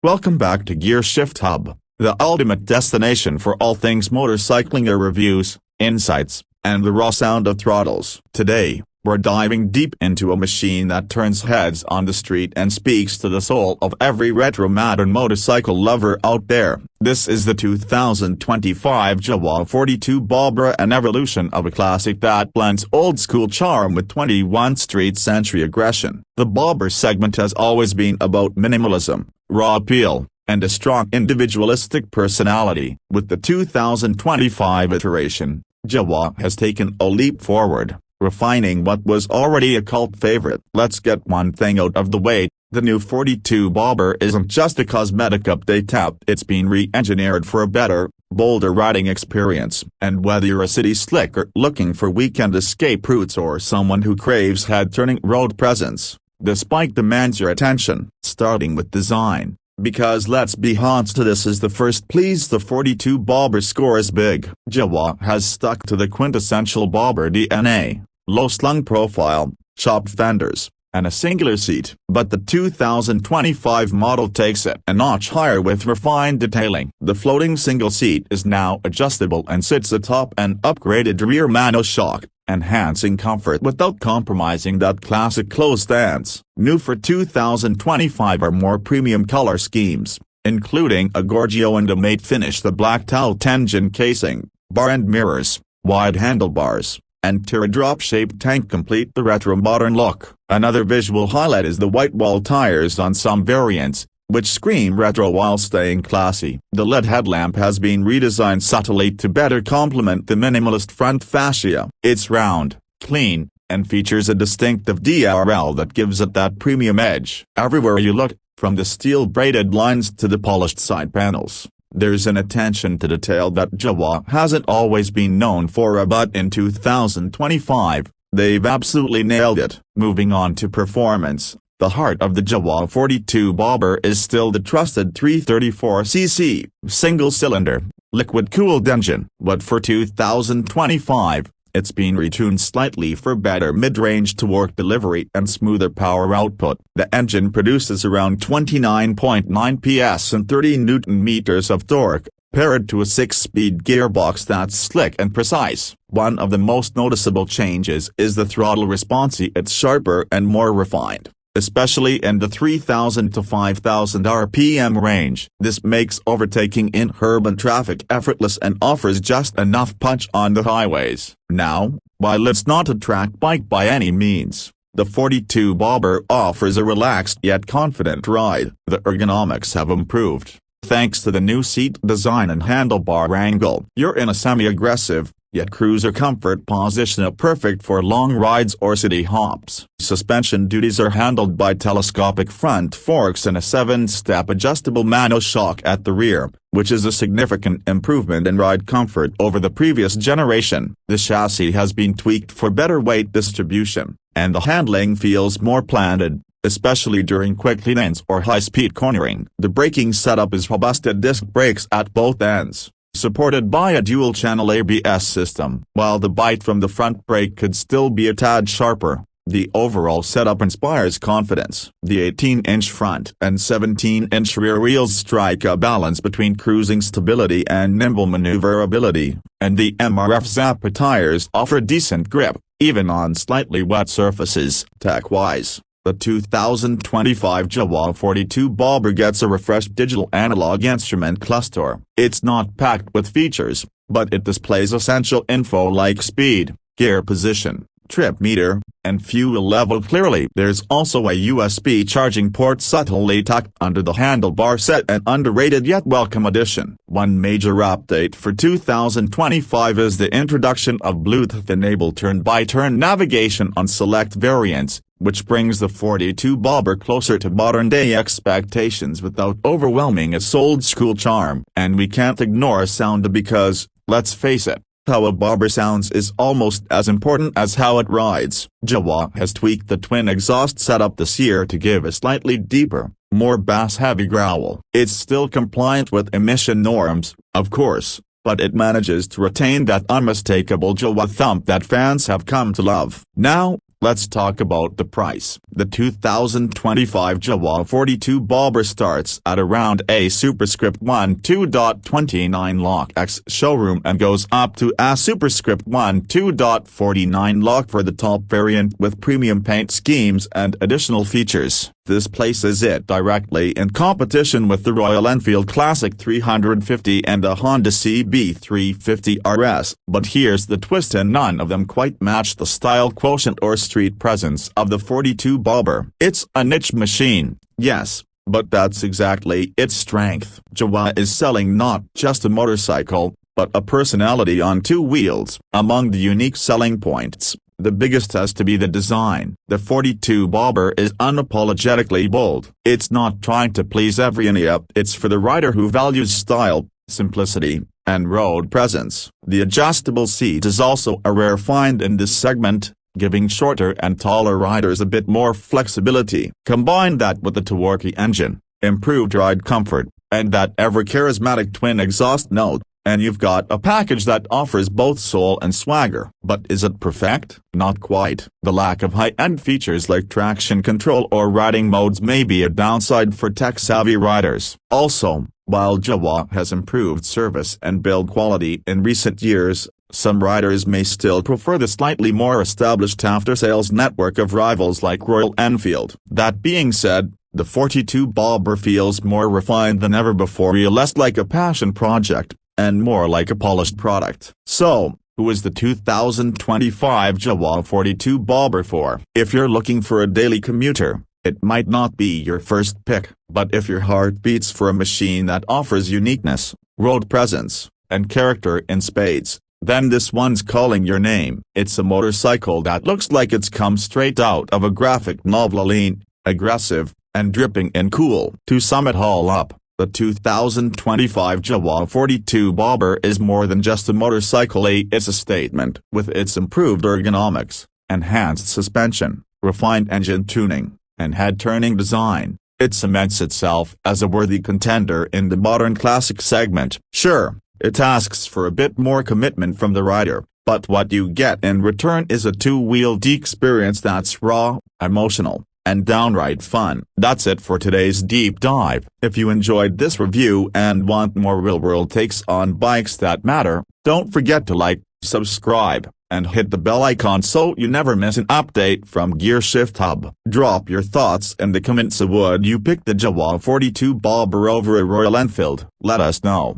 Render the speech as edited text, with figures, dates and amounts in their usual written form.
Welcome back to Gear Shift Hub, the ultimate destination for all things motorcycling reviews, insights, and the raw sound of throttles. Today, we're diving deep into a machine that turns heads on the street and speaks to the soul of every retro-modern motorcycle lover out there. This is the 2025 Jawa 42 Bobber, an evolution of a classic that blends old-school charm with 21st century aggression. The Bobber segment has always been about minimalism, raw appeal, and a strong individualistic personality. With the 2025 iteration, Jawa has taken a leap forward, refining what was already a cult favorite. Let's get one thing out of the way: the new 42 Bobber isn't just a cosmetic update, it's been re-engineered for a better, bolder riding experience. And whether you're a city slicker looking for weekend escape routes or someone who craves head-turning road presence, this bike demands your attention. Starting with design, because let's be honest, this is the first please. The 42 Bobber scores big. Jawa has stuck to the quintessential Bobber DNA: low-slung profile, chopped fenders, and a singular seat. But the 2025 model takes it a notch higher with refined detailing. The floating single seat is now adjustable and sits atop an upgraded rear monoshock, enhancing comfort without compromising that classic closed stance. New for 2025 are more premium color schemes, including a Gorgio and a matte finish, the black tout engine casing, bar end mirrors, wide handlebars, and teardrop-shaped tank complete the retro-modern look. Another visual highlight is the white wall tires on some variants, which scream retro while staying classy. The LED headlamp has been redesigned subtly to better complement the minimalist front fascia. It's round, clean, and features a distinctive DRL that gives it that premium edge. Everywhere you look, from the steel-braided lines to the polished side panels, there's an attention to detail that Jawa hasn't always been known for, but in 2025, they've absolutely nailed it. Moving on to performance, the heart of the Jawa 42 Bobber is still the trusted 334cc, single-cylinder, liquid-cooled engine. But for 2025, it's been retuned slightly for better mid-range torque delivery and smoother power output. The engine produces around 29.9 PS and 30 Nm of torque, paired to a 6-speed gearbox that's slick and precise. One of the most noticeable changes is the throttle response. It's sharper and more refined, especially in the 3,000 to 5,000 RPM range. This makes overtaking in urban traffic effortless and offers just enough punch on the highways. Now, while it's not a track bike by any means, the 42 Bobber offers a relaxed yet confident ride. The ergonomics have improved, thanks to the new seat design and handlebar angle. You're in a semi-aggressive, yet cruiser comfort position, perfect for long rides or city hops. Suspension duties are handled by telescopic front forks and a 7-step adjustable monoshock at the rear, which is a significant improvement in ride comfort over the previous generation. The chassis has been tweaked for better weight distribution, and the handling feels more planted, especially during quick lean-ins or high-speed cornering. The braking setup is robust disc brakes at both ends, supported by a dual-channel ABS system. While the bite from the front brake could still be a tad sharper, the overall setup inspires confidence. The 18-inch front and 17-inch rear wheels strike a balance between cruising stability and nimble maneuverability, and the MRF Zappa tires offer decent grip, even on slightly wet surfaces. Tech-wise, the 2025 Jawa 42 Bobber gets a refreshed digital analog instrument cluster. It's not packed with features, but it displays essential info like speed, gear position, trip meter, and fuel level clearly. There's also a USB charging port subtly tucked under the handlebar set, an underrated yet welcome addition. One major update for 2025 is the introduction of Bluetooth-enabled turn-by-turn navigation on select variants, which brings the 42 Bobber closer to modern-day expectations without overwhelming its old-school charm. And we can't ignore sound, because, let's face it, how a Bobber sounds is almost as important as how it rides. Jawa has tweaked the twin exhaust setup this year to give a slightly deeper, more bass-heavy growl. It's still compliant with emission norms, of course, but it manages to retain that unmistakable Jawa thump that fans have come to love. Now, let's talk about the price. The 2025 Jawa 42 Bobber starts at around a superscript 12.29 lakh showroom and goes up to a superscript 12.49 lakh for the top variant with premium paint schemes and additional features. This places it directly in competition with the Royal Enfield Classic 350 and the Honda CB350RS, but here's the twist, and none of them quite match the style quotient or street presence of the 42 Bobber. It's a niche machine, yes, but that's exactly its strength. Jawa is selling not just a motorcycle, but a personality on two wheels. Among the unique selling points, the biggest has to be the design. The 42 Bobber is unapologetically bold. It's not trying to please everyone, it's for the rider who values style, simplicity, and road presence. The adjustable seat is also a rare find in this segment, giving shorter and taller riders a bit more flexibility. Combine that with the torquey engine, improved ride comfort, and that ever-charismatic twin exhaust note, and you've got a package that offers both soul and swagger. But is it perfect? Not quite. The lack of high-end features like traction control or riding modes may be a downside for tech-savvy riders. Also, while Jawa has improved service and build quality in recent years, some riders may still prefer the slightly more established after-sales network of rivals like Royal Enfield. That being said, the 42 Bobber feels more refined than ever before, less like a passion project, and more like a polished product. So, who is the 2025 Jawa 42 Bobber for? If you're looking for a daily commuter, it might not be your first pick, but if your heart beats for a machine that offers uniqueness, road presence, and character in spades, then this one's calling your name. It's a motorcycle that looks like it's come straight out of a graphic novel, lean, aggressive, and dripping in cool. To sum it all up, the 2025 Jawa 42 Bobber is more than just a motorcycle, it's a statement. With its improved ergonomics, enhanced suspension, refined engine tuning, and head-turning design, it cements itself as a worthy contender in the modern classic segment. Sure, it asks for a bit more commitment from the rider, but what you get in return is a two-wheeled experience that's raw, emotional, and downright fun. That's it for today's deep dive. If you enjoyed this review and want more real-world takes on bikes that matter, don't forget to like, subscribe, and hit the bell icon so you never miss an update from Gearshift Hub. Drop your thoughts in the comments. Would you pick the Jawa 42 Bobber over a Royal Enfield? Let us know.